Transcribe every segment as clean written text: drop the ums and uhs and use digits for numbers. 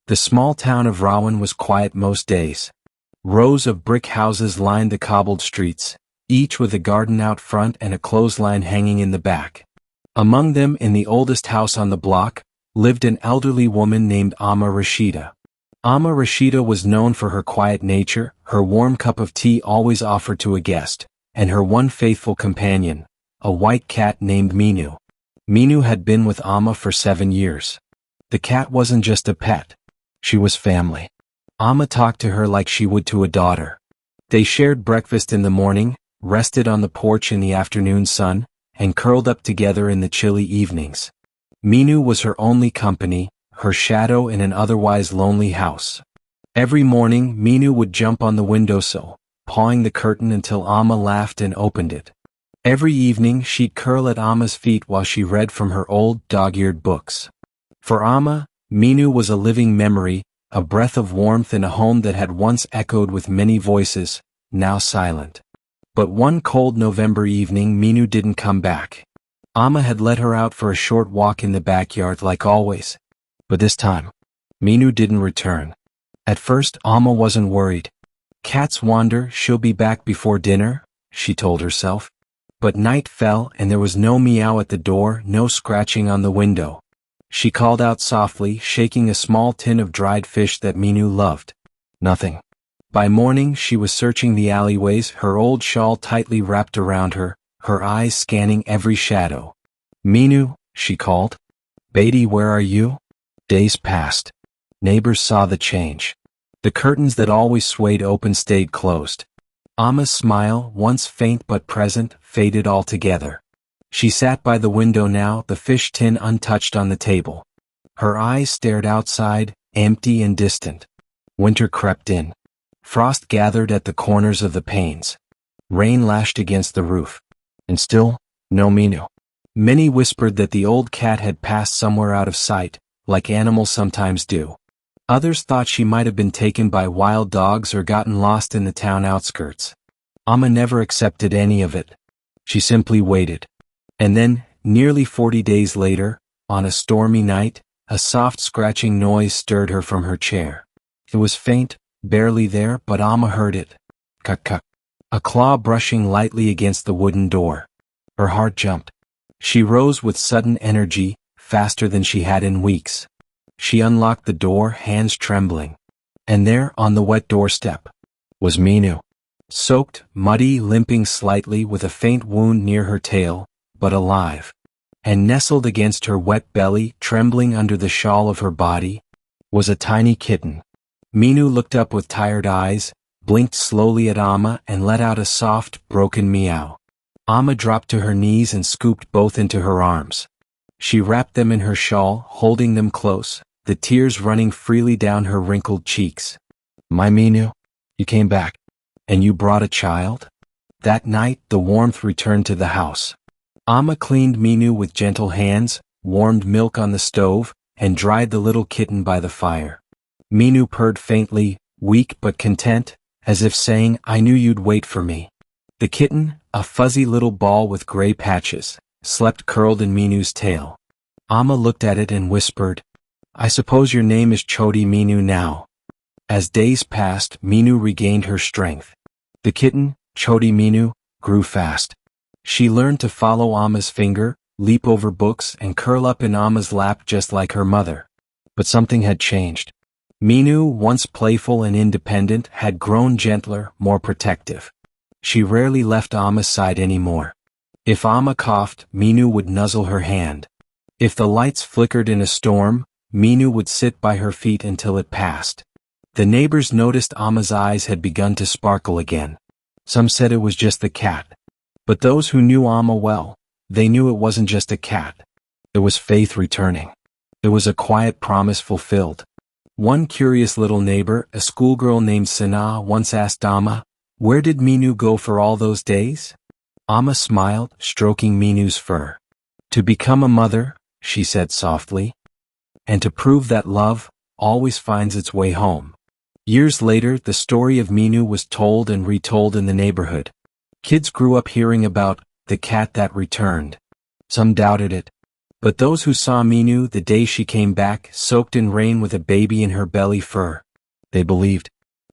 The small town of Rawan was quiet most days. Rows of brick houses lined the cobbled streets, each with a garden out front and a clothesline hanging in the back. Among them, in the oldest house on the block, lived an elderly woman named Amma Rashida. Amma Rashida was known for her quiet nature, her warm cup of tea always offered to a guest, and her one faithful companion, a white cat named Minu. Minu had been with Amma for 7 years. The cat wasn't just a pet. She was family. Amma talked to her like she would to a daughter. They shared breakfast in the morning, rested on the porch in the afternoon sun, and curled up together in the chilly evenings. Minu was her only company, her shadow in an otherwise lonely house. Every morning, Minu would jump on the windowsill, pawing the curtain until Amma laughed and opened it. Every evening, she'd curl at Amma's feet while she read from her old dog-eared books. For Amma, Minu was a living memory, a breath of warmth in a home that had once echoed with many voices, now silent. But one cold November evening, Minu didn't come back. Amma had let her out for a short walk in the backyard like always. But this time, Minu didn't return. At first, Amma wasn't worried. Cats wander, she'll be back before dinner, she told herself. But night fell and there was no meow at the door, no scratching on the window. She called out softly, shaking a small tin of dried fish that Minu loved. Nothing. By morning, she was searching the alleyways, her old shawl tightly wrapped around her, her eyes scanning every shadow. Minu, she called. Baby, where are you? Days passed. Neighbors saw the change. The curtains that always swayed open stayed closed. Amma's smile, once faint but present, faded altogether. She sat by the window now, the fish tin untouched on the table. Her eyes stared outside, empty and distant. Winter crept in. Frost gathered at the corners of the panes. Rain lashed against the roof. And still, no Minu. Many whispered that the old cat had passed somewhere out of sight, like animals sometimes do. Others thought she might have been taken by wild dogs or gotten lost in the town outskirts. Amma never accepted any of it. She simply waited. And then, nearly 40 days later, on a stormy night, a soft scratching noise stirred her from her chair. It was faint, barely there, but Amma heard it. Cuck-cuck. A claw brushing lightly against the wooden door. Her heart jumped. She rose with sudden energy, faster than she had in weeks. She unlocked the door, hands trembling. And there, on the wet doorstep, was Minu. Soaked, muddy, limping slightly with a faint wound near her tail, but alive. And nestled against her wet belly, trembling under the shawl of her body, was a tiny kitten. Minu looked up with tired eyes, blinked slowly at Amma and let out a soft, broken meow. Amma dropped to her knees and scooped both into her arms. She wrapped them in her shawl, holding them close, the tears running freely down her wrinkled cheeks. My Minu, you came back. And you brought a child? That night, the warmth returned to the house. Amma cleaned Minu with gentle hands, warmed milk on the stove, and dried the little kitten by the fire. Minu purred faintly, weak but content, as if saying, I knew you'd wait for me. The kitten, a fuzzy little ball with gray patches, slept curled in Minu's tail. Amma looked at it and whispered, I suppose your name is Choti Minu now. As days passed, Minu regained her strength. The kitten, Choti Minu, grew fast. She learned to follow Amma's finger, leap over books, and curl up in Amma's lap just like her mother. But something had changed. Minu, once playful and independent, had grown gentler, more protective. She rarely left Amma's side anymore. If Amma coughed, Minu would nuzzle her hand. If the lights flickered in a storm, Minu would sit by her feet until it passed. The neighbors noticed Amma's eyes had begun to sparkle again. Some said it was just the cat. But those who knew Amma well, they knew it wasn't just a cat. It was faith returning. It was a quiet promise fulfilled. One curious little neighbor, a schoolgirl named Sana, once asked Amma, where did Minu go for all those days? Amma smiled, stroking Minu's fur. To become a mother, she said softly. And to prove that love always finds its way home. Years later, the story of Minu was told and retold in the neighborhood. Kids grew up hearing about the cat that returned. Some doubted it. But those who saw Minu the day she came back, soaked in rain with a baby in her belly fur, they believed.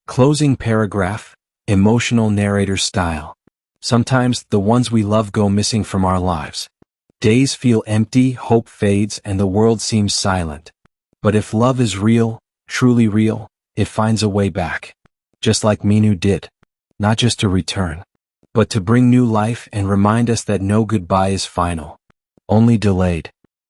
Closing paragraph, emotional narrator style. Sometimes the ones we love go missing from our lives. Days feel empty, hope fades, and the world seems silent. But if love is real, truly real, it finds a way back. Just like Minu did. Not just to return, but to bring new life and remind us that no goodbye is final. Only delayed.